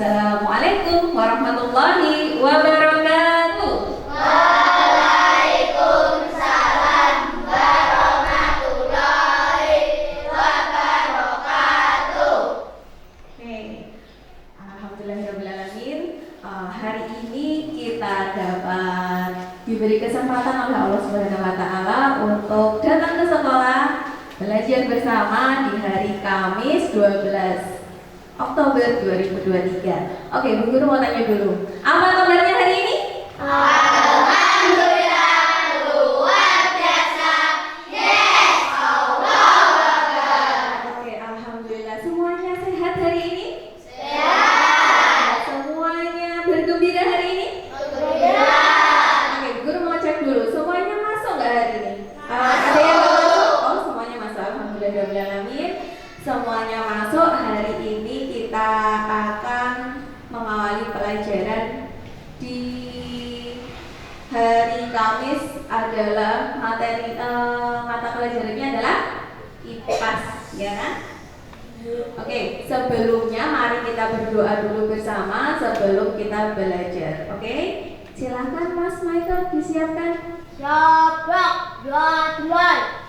Assalamualaikum warahmatullahi wabarakatuh. Waalaikumsalam warahmatullahi wabarakatuh. Oke, alhamdulillahirobbilalamin. Hari ini kita dapat diberi kesempatan oleh Allah Subhanahu wa Ta'ala untuk datang ke sekolah belajar bersama di hari Kamis 12 Oktober 2023. Oke, Bu Guru mau tanya dulu, apa kabarnya hari ini? Alhamdulillah luar biasa. Yes, Allah. Oke, alhamdulillah. Semuanya sehat hari ini? Sehat. Semuanya bergembira hari ini? Gembira. Oke, Bu Guru mau cek dulu, semuanya masuk nggak hari ini? Masuk. Ada yang nggak masuk? Oh, semuanya masuk. Alhamdulillahirobbilalamin. Semuanya masuk. Hari ini kita akan mengawali pelajaran di hari Kamis. Adalah materi mata pelajarannya adalah IPAS, ya kan? Oke, sebelumnya mari kita berdoa dulu bersama sebelum kita belajar. Oke, silakan Mas Michael disiapkan. Siap, dimulai.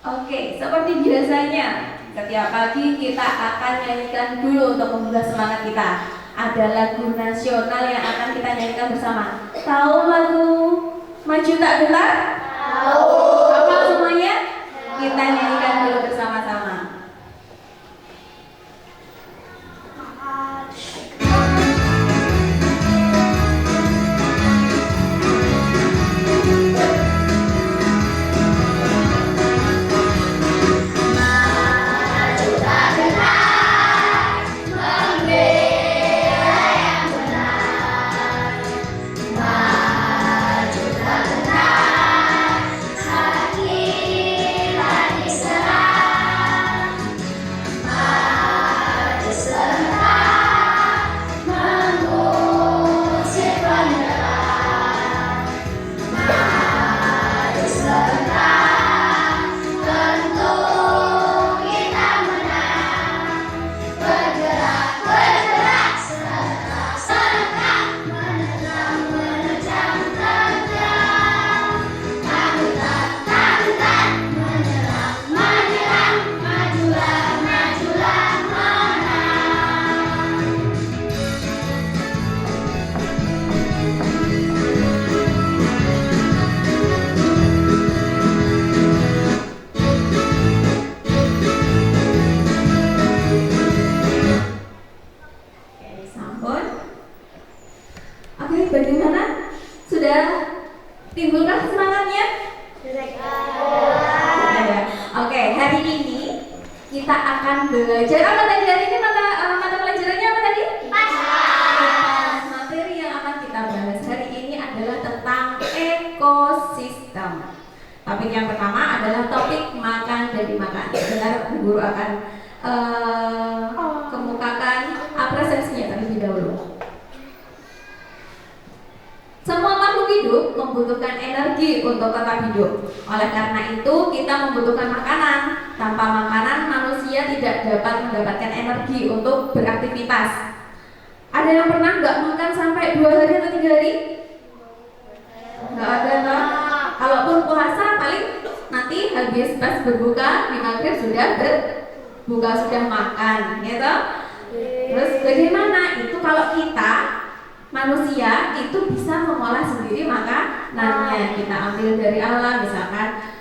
Oke, seperti biasanya setiap pagi kita akan nyanyikan dulu untuk menggugah semangat kita. Ada lagu nasional yang akan kita nyanyikan bersama. Tahu lagu Maju Tak Gentar? Tahu. Hafal semuanya? Kita nyanyikan dulu bersama-sama. Bagaimana? Sudah timbulkah semangatnya? Sudah. Oke, hari ini kita akan belajar apa tadi? Hari ini mata pelajarannya apa tadi? IPAS. Materi yang akan kita bahas hari ini adalah tentang ekosistem. Topik yang pertama adalah topik makan dan dimakan. Benar, guru akan kemukakan apresiasinya terlebih dahulu. Semua makhluk hidup membutuhkan energi untuk tetap hidup. Oleh karena itu, kita membutuhkan makanan. Tanpa makanan, manusia tidak dapat mendapatkan energi untuk beraktivitas. Ada yang pernah nggak makan sampai 2 hari atau 3 hari? Nggak ada, toh? Kalaupun puasa, paling nanti habis pas berbuka di maghrib sudah berbuka, sudah makan, gitu. Terus bagaimana manusia itu bisa mengolah sendiri makanannya. Kita ambil dari alam, misalkan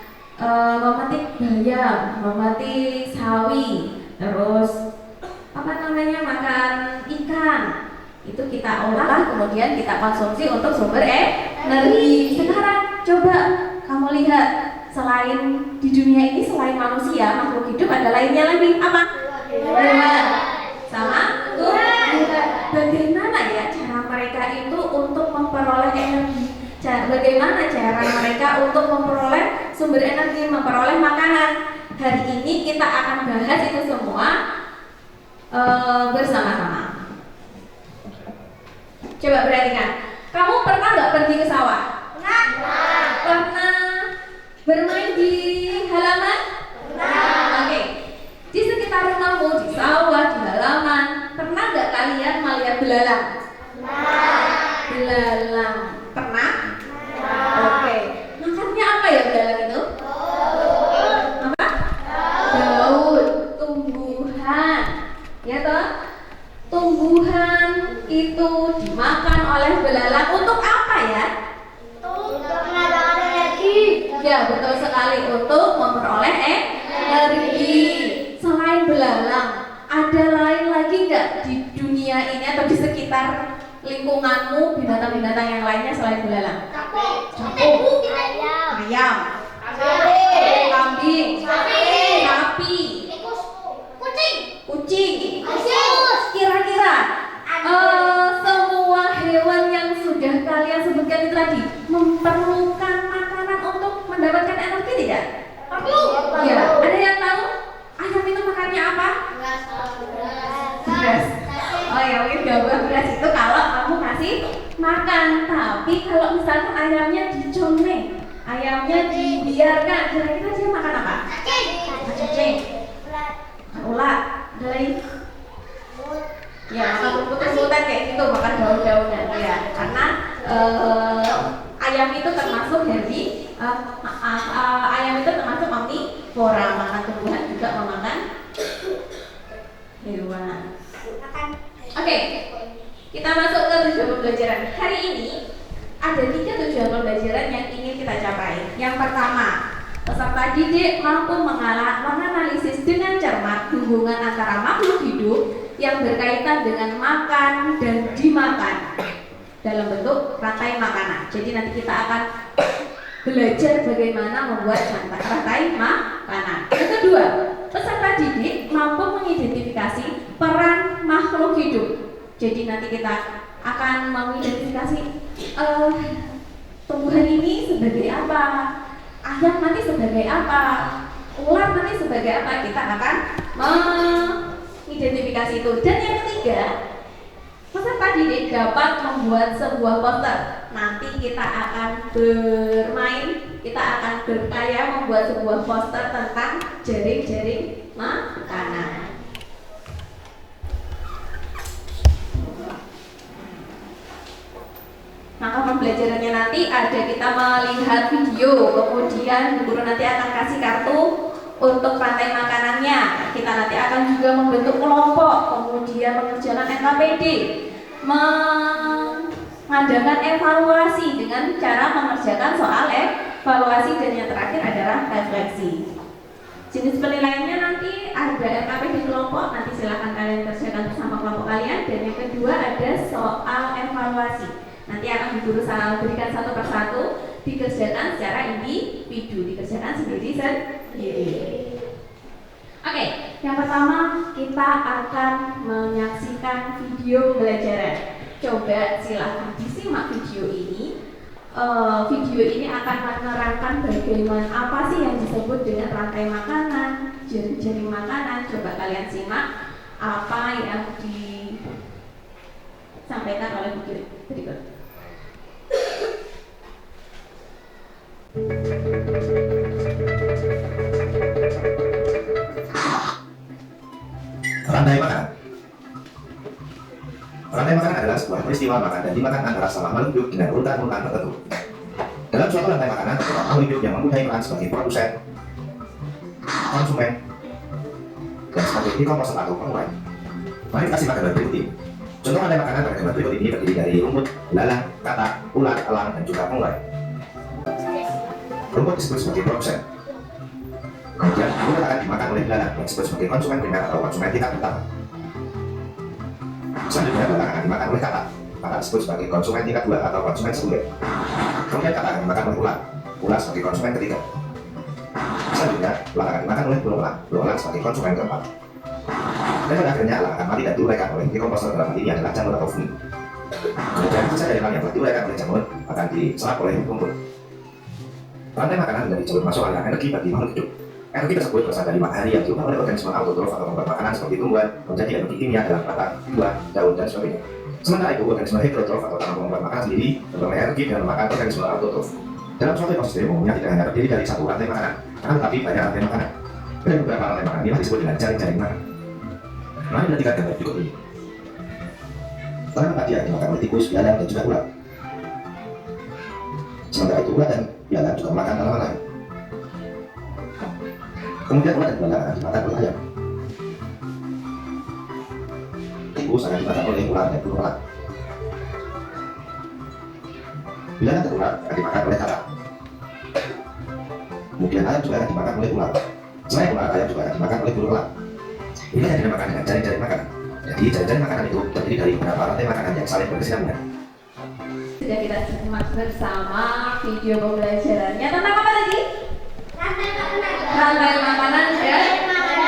memetik bayam, memetik sawi, terus makan ikan, itu kita olah kemudian kita konsumsi untuk sumber energi. Sekarang coba kamu lihat, selain di dunia ini, selain manusia, makhluk hidup ada lainnya lagi, apa? Hewan sama Tuhan. Bagaimana ya cara mereka itu untuk memperoleh energi? Bagaimana cara mereka untuk memperoleh sumber energi, memperoleh makanan? Hari ini kita akan bahas itu semua bersama-sama. Coba perhatikan, kamu pernah nggak pergi ke sawah? Pernah bermain di halaman? Oke. Di sekitar rumahmu, di sawah, di halaman, pernah nggak kalian melihat belalang? Belalang, pernah? Oke. Makannya apa ya belalang itu? Apa? Daun, tumbuhan. Ya toh? Tumbuhan itu dimakan oleh belalang untuk apa ya? Ya, betul sekali, untuk memperoleh energi. Selain belalang, ada lain lagi nggak di dunia ini atau di sekitar lingkunganmu binatang-binatang yang lainnya selain belalang? Capung, ayam, kambing, sapi, kucing. Kira-kira semua hewan yang sudah kalian sebutkan itu tadi memerlukan makanan untuk mendapatkan energi tidak? Ya, ada yang tahu? Ayam itu makannya apa? Beras. Oh ya, mungkin jawaban beras itu kalau kamu kasih makan. Tapi kalau misalkan ayamnya diconeng, ayamnya dibiarkan, kira-kira dia makan apa? Cacing, ulat, dari ya makan rumput-rumputan kayak gitu, makan daun-daunan ya. Karena ayam itu termasuk ayam itu termasuk omnivora, makan tumbuhan juga memakan hewan. Oke, kita masuk ke tujuan pembelajaran. Hari ini ada 3 tujuan pembelajaran yang ingin kita capai. Yang pertama, peserta didik mampu menganalisis dengan cermat hubungan antara makhluk hidup yang berkaitan dengan makan dan dimakan dalam bentuk rantai makanan. Jadi nanti kita akan belajar bagaimana membuat rantai makanan. Yang kedua, peserta didik mampu mengidentifikasi peran makhluk hidup. Jadi nanti kita akan mengidentifikasi tumbuhan ini sebagai apa, ayam nanti sebagai apa, ular nanti sebagai apa. Kita akan mengidentifikasi itu. Dan yang ketiga, peserta didik dapat membuat sebuah poster. Nanti kita akan bermain, kita akan berkarya membuat sebuah poster tentang jaring-jaring makanan. Maka pembelajarannya nanti ada kita melihat video, kemudian guru nanti akan kasih kartu untuk rantai makanannya. Kita nanti akan juga membentuk kelompok, kemudian mengerjakan NKPD, mengadakan evaluasi dengan cara mengerjakan soal evaluasi, dan yang terakhir adalah refleksi. Jenis penilaiannya nanti ada NKPD kelompok, nanti silahkan kalian kerjakan bersama kelompok kalian. Dan yang kedua ada soal evaluasi, nanti akan guru berikan satu persatu, dikerjakan secara individu, dikerjakan sendiri-sendiri. Oke, yang pertama kita akan menyaksikan video pembelajaran. Coba silahkan disimak video ini. Video ini akan menerangkan bagaimana apa sih yang disebut dengan rantai makanan, jaring-jaring makanan. Coba kalian simak apa yang disampaikan oleh video berikut. Rantai makan. Rantai makan adalah sebuah peristiwa makan dan dimakan antara sama makhluk hidup dengan urutan-urutan tertentu. Dalam suatu rantai makanan terdapat makhluk hidup yang mempunyai peran sebagai produsen, konsumen, dan sebagai e-commerce atau pemulai. Mari kita simak gambar berikut ini. Contoh rantai makanan pada gambar berikut ini terdiri dari rumput, belalang, katak, ulat, elang, dan juga pengurai. Rumput disebut sebagai produsen. Kemudian rumput akan dimakan oleh belalang yang disebut sebagai konsumen primer atau konsumen tingkat pertama. Selanjutnya belalang akan dimakan oleh katak. Katak disebut sebagai konsumen tingkat 2 atau konsumen sekunder. Kemudian katak akan dimakan oleh ulat. Ulat sebagai konsumen ketiga. Selanjutnya ulat akan dimakan oleh belulang. Belulang sebagai konsumen keempat. Dan pada akhirnya elang akan mati dan diuraikan oleh dekomposer dalam hal ini adalah jamur atau fungi. Kemudian sisa dari elang yang telah diuraikan oleh jamur akan diserap oleh rumput. Rantai makanan dari jalur masuk aliran energi bagi makhluk hidup. Energi tersebut berasal dari matahari yang diubah oleh organisme autotrof atau pembuat makanan seperti tumbuhan menjadi energi kimia dalam batang, buah, daun, dan sebagainya. Sementara itu, organisme heterotrof atau tanah pembuat makanan sendiri memperoleh energi dengan memakan organisme autotrof. Dalam suatu ekosistem umumnya tidak hanya terdiri dari satu rantai makanan, akan tetapi banyak rantai makanan. Dan beberapa rantai makanan inilah disebut dengan jaring-jaring makan. Mari kita lihat gambar berikut ini. Tangan padi yang dimakan oleh tikus, belalang, dan juga ulat. Sementara itu ulat dan belalang juga makan tanaman lain. Kemudian ulat dan belalang akan dimakan oleh ayam. Tikus akan dimakan oleh ular dan burung elang. Belalang dan ulat akan dimakan oleh katak. Kemudian ayam juga akan dimakan oleh ular. Selain ular, ayam juga akan dimakan oleh burung elang. Ini yang dinamakan dengan jaring-jaring makanan. Jadi jaring-jaring makanan itu terdiri dari beberapa rantai makanan yang saling berkesinambungan. Sudah kita simak bersama video pembelajarannya tentang apa tadi? Rantai makanan dan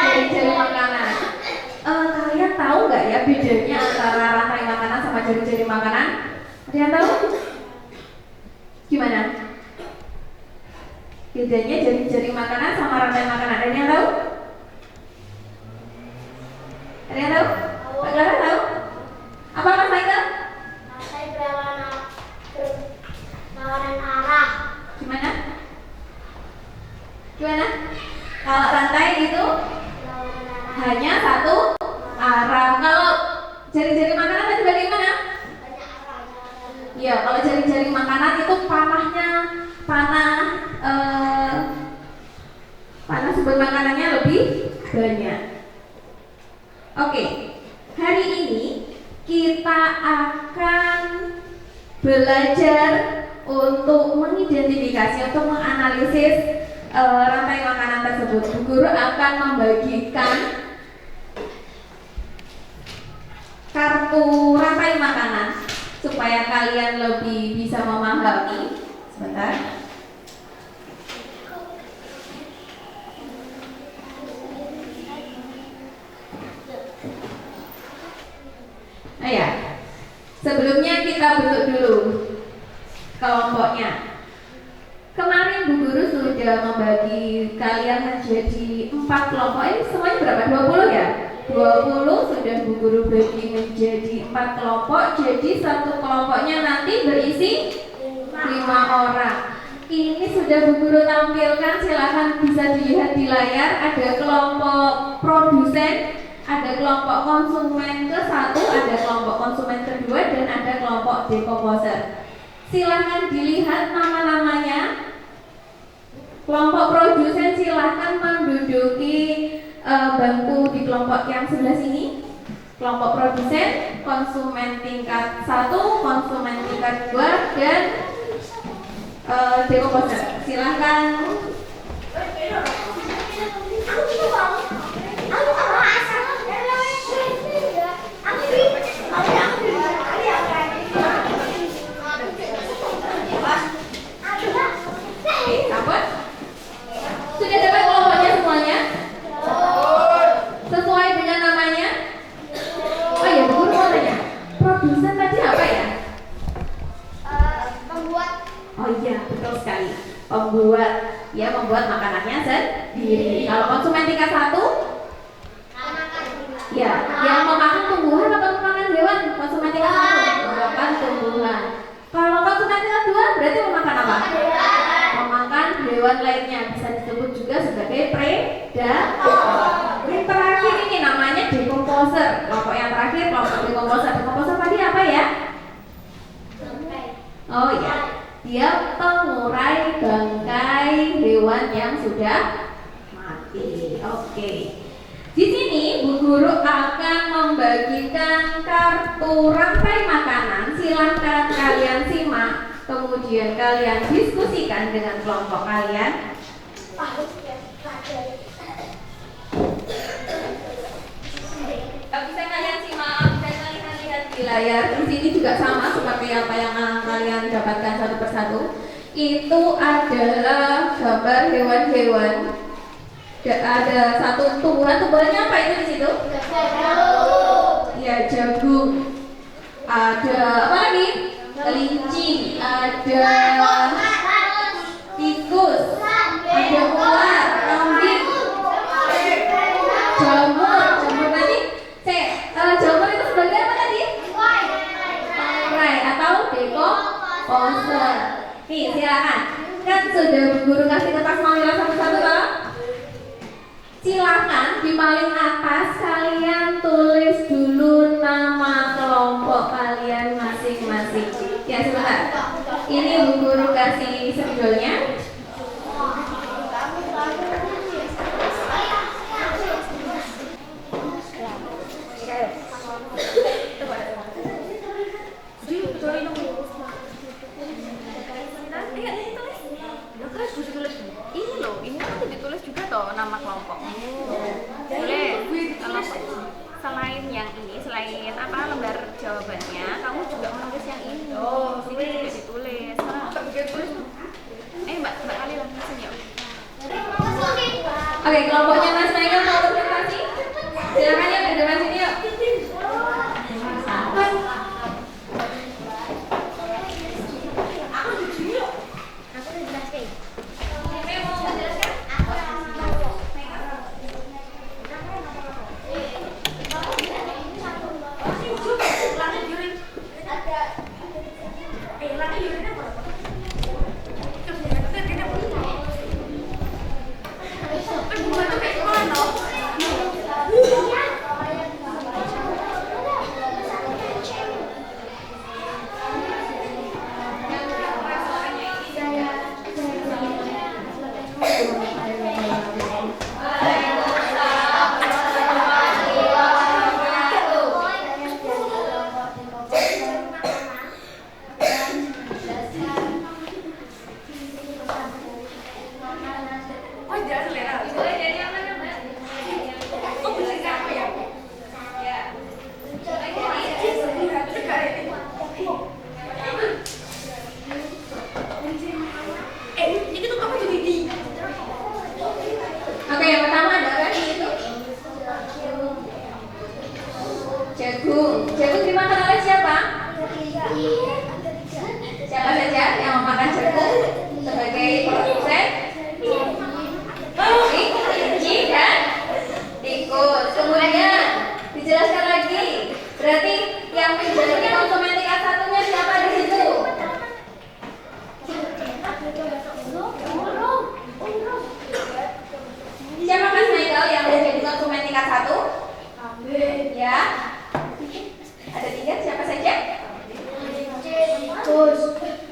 jaring-jaring makanan. Kalian tahu nggak ya bedanya antara rantai makanan sama jaring-jaring makanan? Ada yang tahu? Gimana? Bedanya jaring-jaring makanan sama rantai makanan. Ada yang tahu? Ada yang tahu? Pak Clara tahu? Apa Mas Michael? Rantai berlawanan arah. Gimana? Gimana? Kalau rantai itu Berlawanan arah. hanya satu arah. Kalau jaring-jaring makanan tadi bagaimana? Banyak arahnya. Iya, kalau jaring-jaring makanan itu panah sumber makanannya lebih banyak. Oke, hari ini kita akan belajar untuk mengidentifikasi, untuk menganalisis rantai makanan tersebut. Bu Guru akan membagikan kartu rantai makanan supaya kalian lebih bisa memahami. Sebentar. Nah ya, sebelumnya kita bentuk dulu kelompoknya. Kemarin Bu Guru sudah membagi kalian menjadi 4 kelompok. Ini semuanya berapa? 20 ya? 20 sudah Bu Guru bagi menjadi 4 kelompok. Jadi satu kelompoknya nanti berisi 5 orang. Ini sudah Bu Guru tampilkan, silahkan bisa dilihat di layar. Ada kelompok produsen, ada kelompok konsumen ke-1, ada kelompok konsumen ke-2, dan ada kelompok dekomposer. Silahkan dilihat nama-namanya. Kelompok produsen silahkan menduduki bangku di kelompok yang sebelah sini. Kelompok produsen, konsumen tingkat 1, konsumen tingkat 2, dan dekomposer. Silahkan. Sudah dapat kelompoknya semuanya? Sesuai dengan namanya? Oh iya, Bu Guru mau tanya. Produsen tadi apa ya? Membuat. Oh iya, betul sekali. Pembuat, ya membuat makanannya sendiri. Kalau konsumen tingkat 1, ya, yang memakan tumbuhan atau memakan hewan? Konsumen tingkat 1 memakan tumbuhan. Kalau konsumen tingkat 2 berarti memakan apa? Memakan hewan lainnya, bisa disebut juga sebagai predator. Yang terakhir ini namanya dekomposer. Kelompok yang terakhir kelompok dekomposer. Dekomposer tadi apa ya? Oh iya, dia pengurai bangkai hewan yang sudah mati. Oke. Di sini Bu guru akan membagikan kartu rantai makanan. Silahkan kalian simak, kemudian kalian diskusikan dengan kelompok kalian. Bisa kalian simak, bisa kalian lihat di layar. Di sini juga sama seperti apa yang kalian dapatkan satu persatu. Itu adalah gambar hewan-hewan. Ada satu tumbuhannya apa itu di situ? Ya, jagung. Ada apa lagi? Kelinci. Ada tikus. Ada ular, kambing. Jamur tadi. Jamur itu sebagai apa tadi? Tangrai atau dekomposer. Nih, silakan. Kan sudah guru kasih kertas manila satu-satu kan? Silakan di paling atas kalian tulis dulu nama kelompok kalian masing-masing. Ya, sebentar. Ini Bu Guru kasih spidolnya. Ini loh, ini kan ditulis juga toh nama kelompok. Boleh. Kalau selain yang ini, selain apa lembar jawabannya, kamu juga menulis yang ini. Sini juga ditulis. Mbak Kali lah sini. Oke, kelompoknya Mas Michael mau presentasi? Silakan ya, ke depan sini yuk. Oke, yang pertama ada apa nih itu? Jagung. Jagung dimakan oleh siapa? Siapa saja yang memakan jagung sebagai produsen? Kelinci dan tikus. Kemudian dijelaskan lagi. Berarti yang menjadi konsumen tingkat satunya siapa di situ? Siapa Mas Michael yang menjadi konsumen tingkat 1? Ya. Ada 3, siapa saja?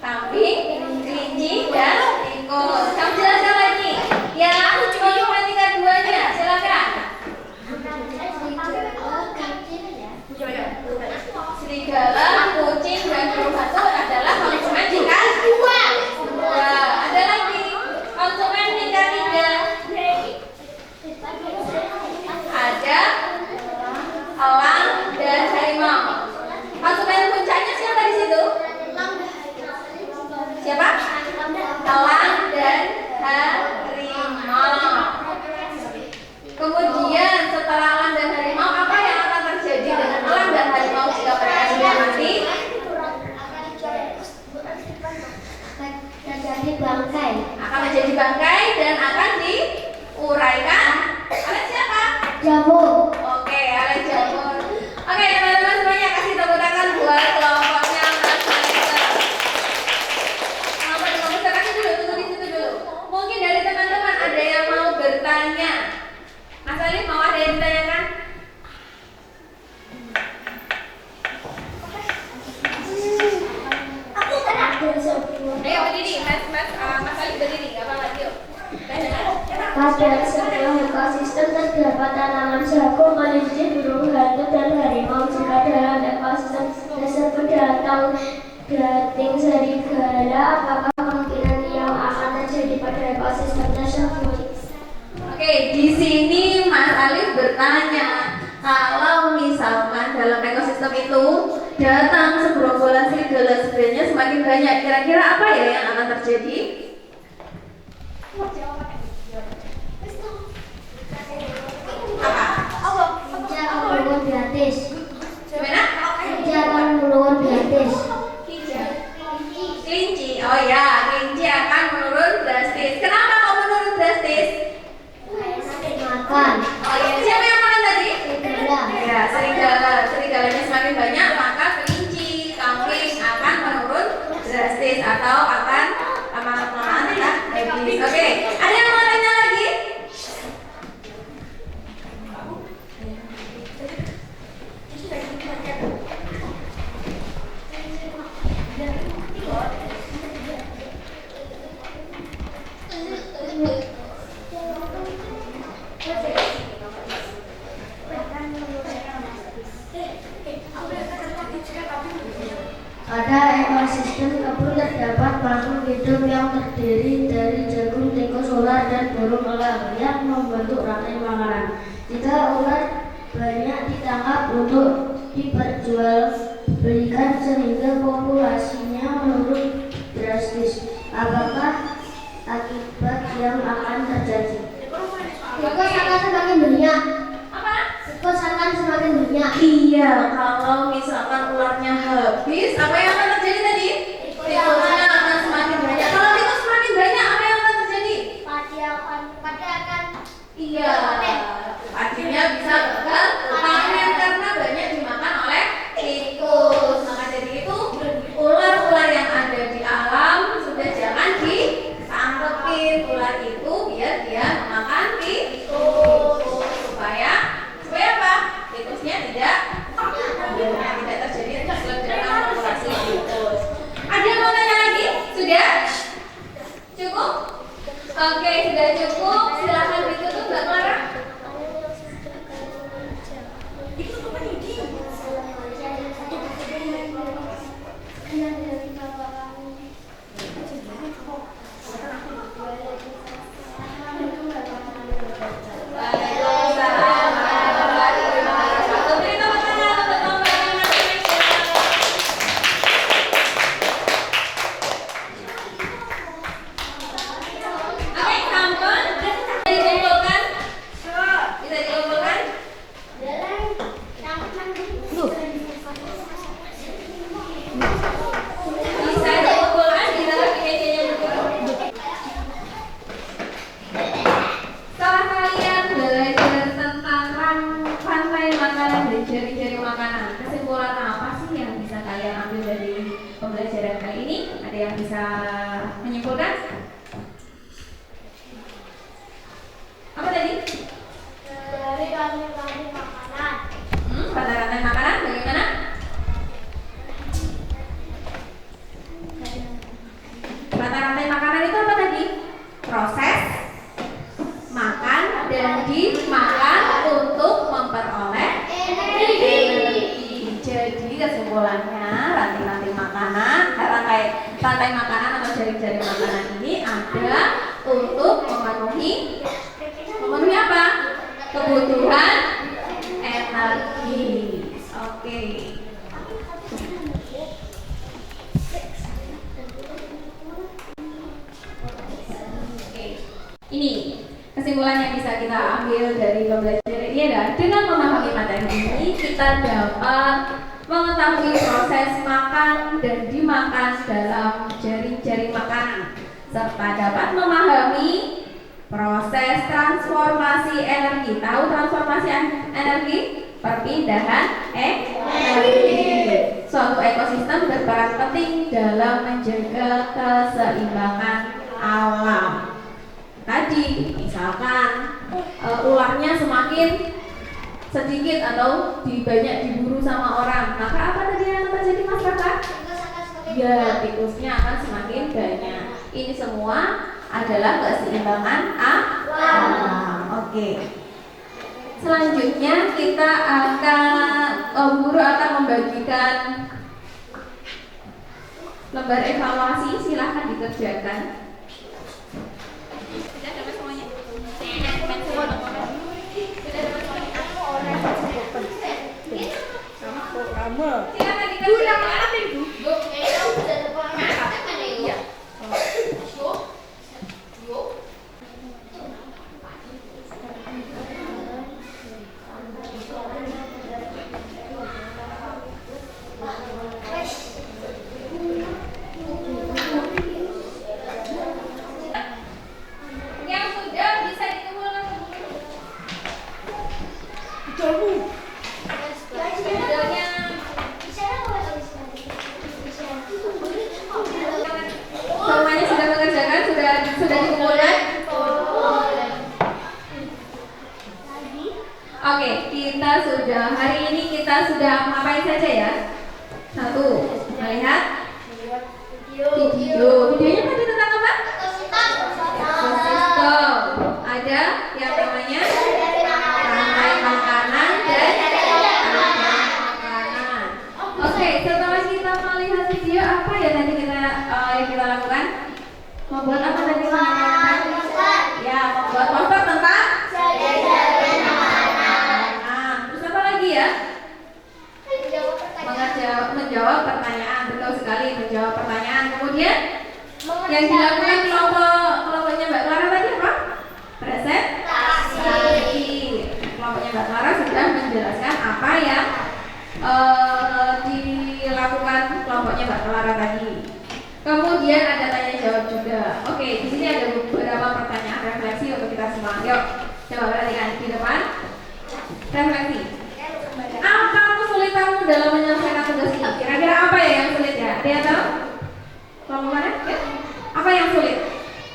Kambing, kelinci, dan tikus. Kamu jelaskan lagi. Yang konsumen tingkat 2-nya, silakan. Serigala, kucing, dan burung hantu adalah konsumen tingkat 2. Ada lagi konsumen tingkat 3. Ada elang dan harimau. Konsumen puncaknya siapa di situ? Siapa? Elang dan harimau. Kemudian setelah elang dan harimau, apa yang akan terjadi dengan elang dan harimau jika mereka sudah mati? Akan menjadi bangkai dan akan diuraikan oleh siapa? Jamur. Oke, oleh jamur. Oke, teman-teman semuanya kasih tepuk tangan buat kelompoknya Mas Michael. Kelompok kasih dulu, tunggu di situ dulu. Mungkin dari teman-teman ada yang mau bertanya. Mas Ali mau ada yang ditanyakan? Ayo berdiri, Mas Ali berdiri, nggak apa-apa, yuk. Pada sebuah ekosistem terdapat tanaman jagung, kelinci, burung hantu dan harimau. Jika dalam ekosistem tersebut datang dating serigala, apakah kemungkinan yang akan terjadi pada ekosistem tersebut? Oke, di sini Mas Alif bertanya, kalau misalkan dalam ekosistem itu datang segerombolan serigala, sebenarnya semakin banyak, kira-kira apa ya yang akan terjadi? Apa? Kelinci akan menurun gratis. Gimana? Kelinci akan menurun gratis. Kelinci, oh ya, kelinci akan menurun drastis. Kenapa kok menurun drastis? Makan. Oh ya, siapa yang makan tadi? Serigala. Ya, serigalanya semakin banyak, maka kelinci, kambing akan menurun drastis atau akan lama-lama akan habis. Oke, ada yang mau tanya lagi? Pada ekosistem kebun terdapat makhluk hidup yang terdiri dari jagung, tikus, ular, dan burung elang yang membentuk rantai makanan. Jika ular banyak ditangkap untuk diperjualbelikan sehingga populasinya menurun drastis, apakah akibat yang akan terjadi? Tikus akan semakin banyak. Apa? Tikus akan semakin banyak. Iya, kalau misalkan ularnya habis, apa yang akan terjadi tadi? Tikusnya akan semakin banyak. Kalau tikus semakin banyak, apa yang akan terjadi? Padi akan Iya, padinya bisa gagal panen karena banyak dimakan oleh tikus. Maka dari itu, ular-ular yang ada di alam sudah jangan ditangkepin ular itu biar dia memakan tikus supaya apa? Tikusnya tidak terjadi keledakan populasi tikus. Ada yang mau tanya lagi? Sudah? Cukup? Oke, sudah cukup. Silakan ditutup, Mbak Clara. Rantai makanan atau jaring-jaring makanan ini ada untuk memenuhi apa? Kebutuhan energi. Oke. Ini kesimpulan yang bisa kita ambil dari pembelajaran ini adalah dengan memahami materi ini kita dapat mengetahui proses makan dan dimakan dalam jaring-jaring makanan, serta dapat memahami proses transformasi energi. Tahu transformasi energi? Perpindahan energi. Suatu ekosistem berperan penting dalam menjaga keseimbangan alam. Tadi, misalkan ularnya semakin sedikit atau banyak diburu sama orang, maka apa tadi yang terjadi, Mas Kakak? Ya, tikusnya akan semakin banyak. Ini semua adalah keseimbangan alam. Oke. Selanjutnya kita guru akan membagikan lembar evaluasi, silahkan dikerjakan. Sudah dapat semuanya? Sudah dapat semuanya? Silakan dikerjakan. Iya. Yang sudah bisa dikumpulkan. Modelnya semuanya sudah mengerjakan, sudah dikumpulkan. Oke, hari ini kita sudah ngapain saja ya? Satu, melihat videonya tadi tentang apa? Ekosistem. Ada yang namanya rantai makanan dan makanan. Oke, setelah kita melihat video, apa ya tadi yang kita lakukan? Membuat apa tadi? Ya, membuat poster tentang terus apa lagi ya? Menjawab pertanyaan. Betul sekali, menjawab pertanyaan. Kemudian yang dilakukan kelompoknya Mbak Clara tadi apa? Presentasi. Kelompoknya Mbak Clara sudah menjelaskan apa yang dilakukan kelompoknya Mbak Clara tadi. Kemudian ada tanya jawab juga. Oke, di sini ada beberapa pertanyaan refleksi untuk kita semua. Yuk, coba perhatikan di depan. Refleksi. Apa kesulitanmu dalam menyelesaikan tugas ini? Kira-kira apa ya yang sulit ya? Ada yang tahu? Kelompok mana? Ya? Apa yang sulit?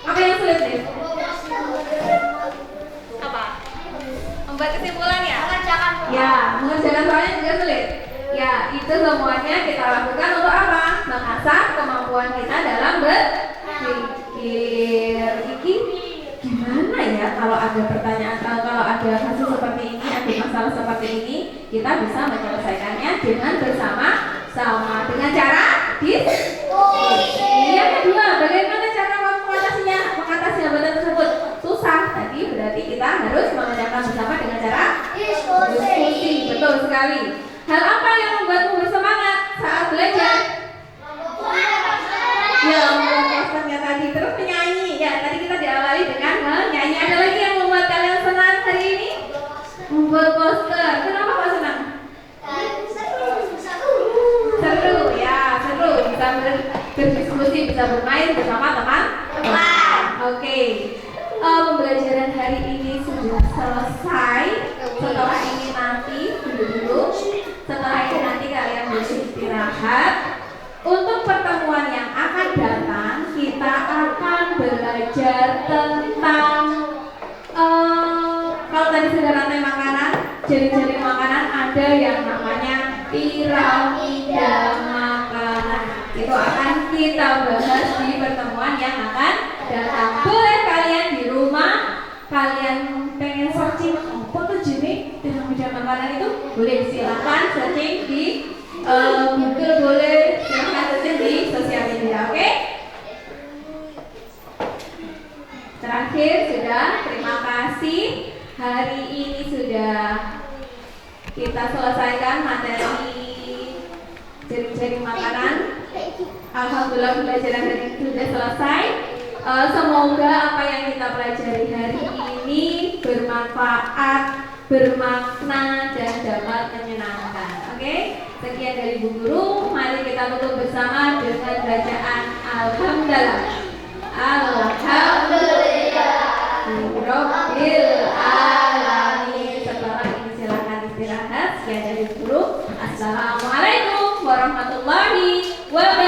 Apa yang sulit, Dev? Apa? Membuat kesimpulan ya? Ya, mengerjakan soalnya juga sulit. Ya, itu semuanya kita lakukan untuk apa? Mengasah kemampuan kita dalam berpikir. Gimana ya kalau ada pertanyaan, kalau ada kasus seperti ini, ada masalah seperti ini, kita bisa menyelesaikannya dengan bersama-sama dengan cara diskusi. Yang kedua, bagaimana cara mengatasi hambatan tersebut? Susah, tadi berarti kita harus mengerjakan bersama dengan cara diskusi. Betul sekali. Hal apa yang membuatmu bersemangat saat belajar? Ya, membuat posternya tadi, terus menyanyi. Ya, tadi kita diawali dengan menyanyi. Ada lagi yang membuat kalian senang hari ini? Membuat poster. Kenapa kok senang? Seru, ya, seru. Bisa berdiskusi, bisa bermain bersama teman-teman. Oke. Pembelajaran hari ini sudah selesai. Setelah ini nanti dulu. Setelah ini nanti kalian beristirahat. Untuk pertemuan yang akan datang, kita akan belajar tentang kalau tadi sudah rantai makanan, jari-jari makanan, ada yang namanya piramida makanan. Itu akan kita bahas di pertemuan yang akan datang. Boleh kalian di rumah, kalian pengen searching apa tuh jenis piramida makanan itu, boleh silakan searching di Google, boleh silakan searching di sosial media. Oke? Terakhir sudah, terima kasih. Hari ini sudah kita selesaikan materi jaring-jaring makanan. Alhamdulillah pembelajaran hari ini sudah selesai. Semoga apa yang kita pelajari hari ini bermanfaat, bermakna, dan dapat menyenangkan. Oke? Sekian dari Bu Guru. Mari kita tutup bersama dengan bacaan Alhamdulillah. Alhamdulillah Rabbil alamin. Setelah ini silakan istirahat. Sekian dari Bu Guru. Assalamualaikum warahmatullahi wabarakatuh.